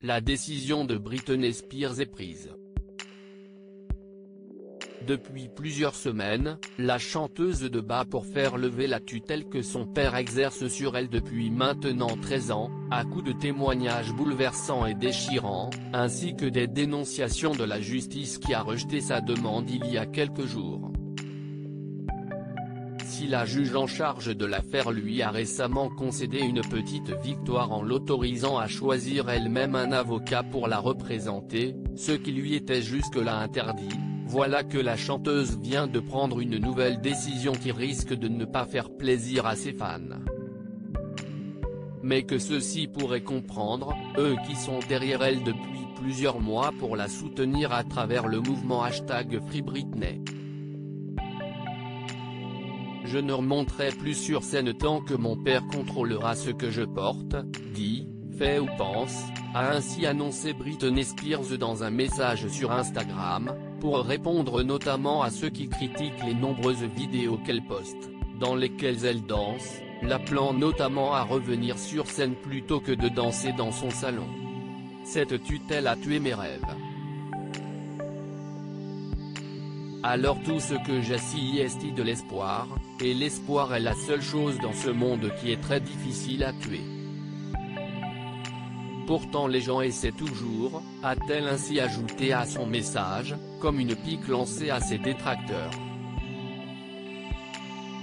la décision de Britney Spears est prise. Depuis plusieurs semaines, la chanteuse se bat pour faire lever la tutelle que son père exerce sur elle depuis maintenant 13 ans, à coups de témoignages bouleversants et déchirants, ainsi que des dénonciations de la justice qui a rejeté sa demande il y a quelques jours. Si la juge en charge de l'affaire lui a récemment concédé une petite victoire en l'autorisant à choisir elle-même un avocat pour la représenter, ce qui lui était jusque-là interdit, voilà que la chanteuse vient de prendre une nouvelle décision qui risque de ne pas faire plaisir à ses fans. Mais que ceux-ci pourraient comprendre, eux qui sont derrière elle depuis plusieurs mois pour la soutenir à travers le mouvement #FreeBritney. Je ne remonterai plus sur scène tant que mon père contrôlera ce que je porte, dit, fait ou pense, a ainsi annoncé Britney Spears dans un message sur Instagram, pour répondre notamment à ceux qui critiquent les nombreuses vidéos qu'elle poste, dans lesquelles elle danse, l'appelant notamment à revenir sur scène plutôt que de danser dans son salon. Cette tutelle a tué mes rêves. Alors tout ce que j'ai c'est de l'espoir, et l'espoir est la seule chose dans ce monde qui est très difficile à tuer. Pourtant les gens essaient toujours, a-t-elle ainsi ajouté à son message, comme une pique lancée à ses détracteurs.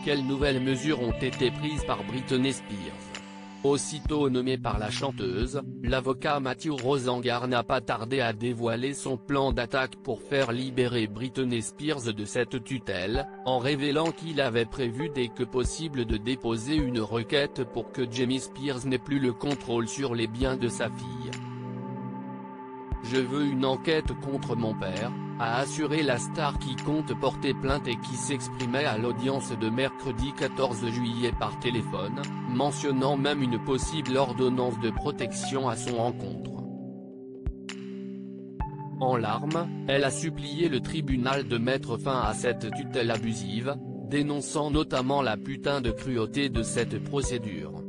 Quelles nouvelles mesures ont été prises par Britney Spears? Aussitôt nommé par la chanteuse, l'avocat Matthew Rosengar n'a pas tardé à dévoiler son plan d'attaque pour faire libérer Britney Spears de cette tutelle, en révélant qu'il avait prévu dès que possible de déposer une requête pour que Jamie Spears n'ait plus le contrôle sur les biens de sa fille. « Je veux une enquête contre mon père », a assuré la star qui compte porter plainte et qui s'exprimait à l'audience de mercredi 14 juillet par téléphone, mentionnant même une possible ordonnance de protection à son encontre. En larmes, elle a supplié le tribunal de mettre fin à cette tutelle abusive, dénonçant notamment la putain de cruauté de cette procédure.